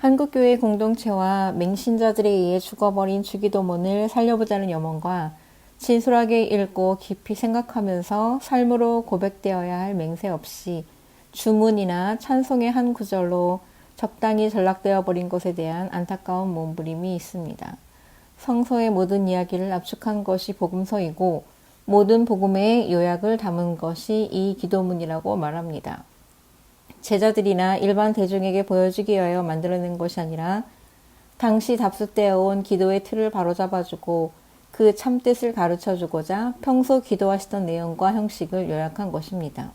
한국교회 공동체와 맹신자들에 의해 죽어버린 주기도문을 살려보자는 염원과 진솔하게 읽고 깊이 생각하면서 삶으로 고백되어야 할 맹세 없이 주문이나 찬송의 한 구절로 적당히 전락되어 버린 것에 대한 안타까운 몸부림이 있습니다. 성서의 모든 이야기를 압축한 것이 복음서이고 모든 복음의 요약을 담은 것이 이 기도문이라고 말합니다. 제자들이나 일반 대중에게 보여주기 위하여 만들어낸 것이 아니라 당시 답습되어 온 기도의 틀을 바로잡아주고 그 참뜻을 가르쳐주고자 평소 기도하시던 내용과 형식을 요약한 것입니다.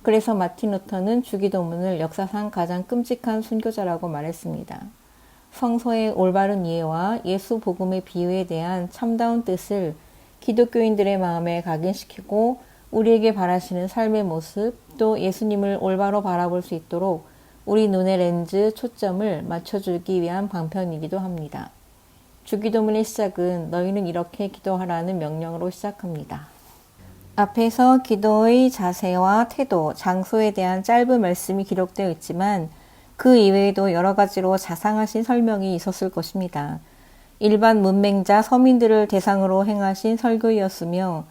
그래서 마틴 루터는 주기도문을 역사상 가장 끔찍한 순교자라고 말했습니다. 성서의 올바른 이해와 예수 복음의 비유에 대한 참다운 뜻을 기독교인들의 마음에 각인시키고 우리에게 바라시는 삶의 모습 또 예수님을 올바로 바라볼 수 있도록 우리 눈의 렌즈 초점을 맞춰주기 위한 방편이기도 합니다. 주기도문의 시작은 너희는 이렇게 기도하라는 명령으로 시작합니다. 앞에서 기도의 자세와 태도, 장소에 대한 짧은 말씀이 기록되어 있지만 그 이외에도 여러 가지로 자상하신 설명이 있었을 것입니다. 일반 문맹자 서민들을 대상으로 행하신 설교이었으며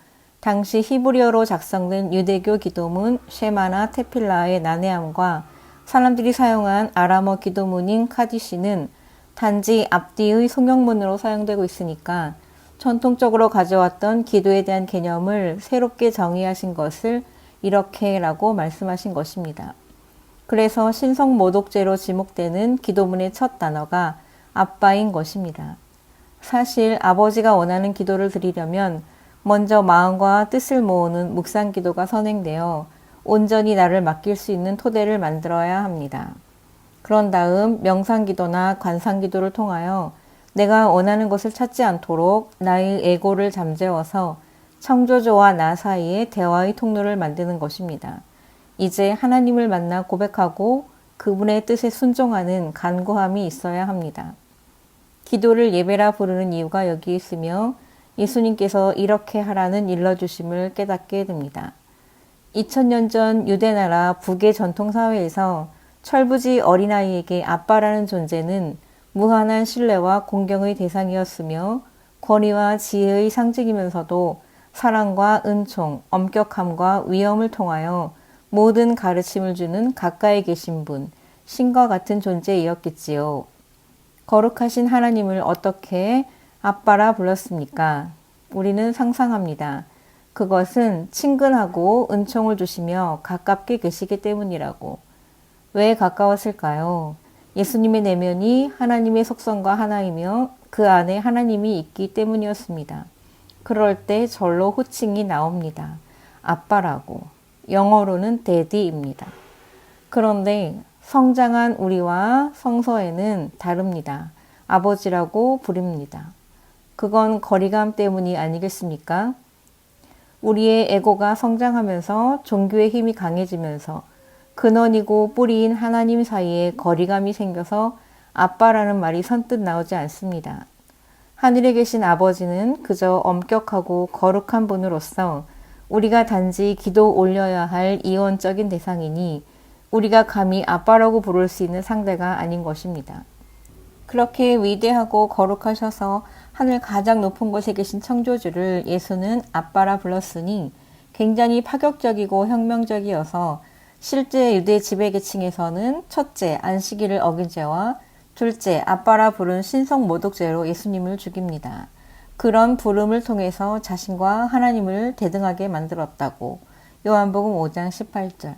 당시 히브리어로 작성된 유대교 기도문 쉐마나 테필라의 난해함과 사람들이 사용한 아람어 기도문인 카디시는 단지 앞뒤의 송영문으로 사용되고 있으니까 전통적으로 가져왔던 기도에 대한 개념을 새롭게 정의하신 것을 이렇게라고 말씀하신 것입니다. 그래서 신성모독죄로 지목되는 기도문의 첫 단어가 아빠인 것입니다. 사실 아버지가 원하는 기도를 드리려면 먼저 마음과 뜻을 모으는 묵상기도가 선행되어 온전히 나를 맡길 수 있는 토대를 만들어야 합니다. 그런 다음 명상기도나 관상기도를 통하여 내가 원하는 것을 찾지 않도록 나의 에고를 잠재워서 창조주와 나 사이에 대화의 통로를 만드는 것입니다. 이제 하나님을 만나 고백하고 그분의 뜻에 순종하는 간구함이 있어야 합니다. 기도를 예배라 부르는 이유가 여기 있으며 예수님께서 이렇게 하라는 일러주심을 깨닫게 됩니다. 2000년 전 유대나라 북의 전통사회에서 철부지 어린아이에게 아빠라는 존재는 무한한 신뢰와 공경의 대상이었으며 권위와 지혜의 상징이면서도 사랑과 은총, 엄격함과 위엄을 통하여 모든 가르침을 주는 가까이 계신 분, 신과 같은 존재이었겠지요. 거룩하신 하나님을 어떻게 아빠라 불렀습니까? 우리는 상상합니다. 그것은 친근하고 은총을 주시며 가깝게 계시기 때문이라고. 왜 가까웠을까요? 예수님의 내면이 하나님의 속성과 하나이며 그 안에 하나님이 있기 때문이었습니다. 그럴 때 절로 호칭이 나옵니다. 아빠라고. 영어로는 데디입니다. 그런데 성장한 우리와 성서에는 다릅니다. 아버지라고 부릅니다. 그건 거리감 때문이 아니겠습니까? 우리의 에고가 성장하면서 종교의 힘이 강해지면서 근원이고 뿌리인 하나님 사이에 거리감이 생겨서 아빠라는 말이 선뜻 나오지 않습니다. 하늘에 계신 아버지는 그저 엄격하고 거룩한 분으로서 우리가 단지 기도 올려야 할 이원적인 대상이니 우리가 감히 아빠라고 부를 수 있는 상대가 아닌 것입니다. 그렇게 위대하고 거룩하셔서 하늘 가장 높은 곳에 계신 창조주를 예수는 아빠라 불렀으니 굉장히 파격적이고 혁명적이어서 실제 유대 지배계층에서는 첫째 안식일을 어긴 죄와 둘째 아빠라 부른 신성모독죄로 예수님을 죽입니다. 그런 부름을 통해서 자신과 하나님을 대등하게 만들었다고 요한복음 5장 18절.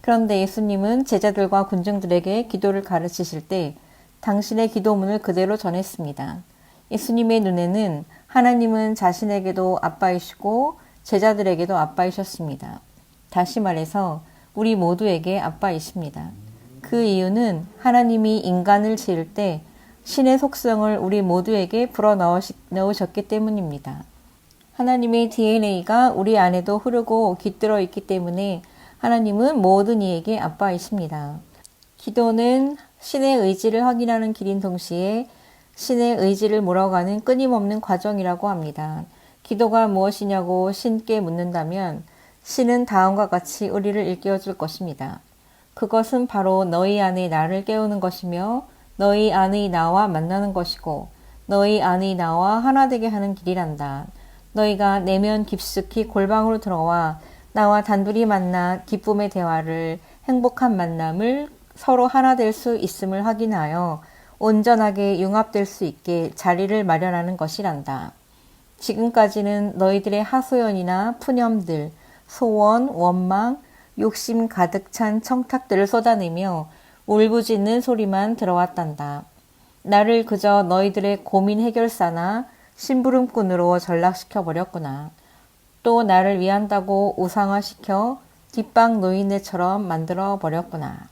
그런데 예수님은 제자들과 군중들에게 기도를 가르치실 때 당신의 기도문을 그대로 전했습니다. 예수님의 눈에는 하나님은 자신에게도 아빠이시고 제자들에게도 아빠이셨습니다. 다시 말해서 우리 모두에게 아빠이십니다. 그 이유는 하나님이 인간을 지을 때 신의 속성을 우리 모두에게 불어넣으셨기 때문입니다. 하나님의 DNA가 우리 안에도 흐르고 깃들어 있기 때문에 하나님은 모든 이에게 아빠이십니다. 기도는 신의 의지를 확인하는 길인 동시에 신의 의지를 물어가는 끊임없는 과정이라고 합니다. 기도가 무엇이냐고 신께 묻는다면 신은 다음과 같이 우리를 일깨워 줄 것입니다. 그것은 바로 너희 안에 나를 깨우는 것이며 너희 안의 나와 만나는 것이고 너희 안의 나와 하나 되게 하는 길이란다. 너희가 내면 깊숙이 골방으로 들어와 나와 단둘이 만나 기쁨의 대화를 행복한 만남을 서로 하나 될 수 있음을 확인하여 온전하게 융합될 수 있게 자리를 마련하는 것이란다. 지금까지는 너희들의 하소연이나 푸념들, 소원, 원망, 욕심 가득 찬 청탁들을 쏟아내며 울부짖는 소리만 들어왔단다. 나를 그저 너희들의 고민 해결사나 심부름꾼으로 전락시켜버렸구나. 또 나를 위한다고 우상화시켜 뒷방 노인네처럼 만들어버렸구나.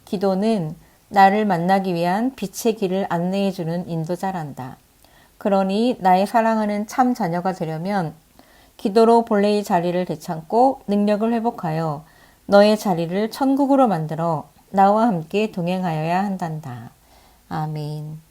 기도는 나를 만나기 위한 빛의 길을 안내해주는 인도자란다. 그러니 나의 사랑하는 참 자녀가 되려면 기도로 본래의 자리를 되찾고 능력을 회복하여 너의 자리를 천국으로 만들어 나와 함께 동행하여야 한단다. 아멘.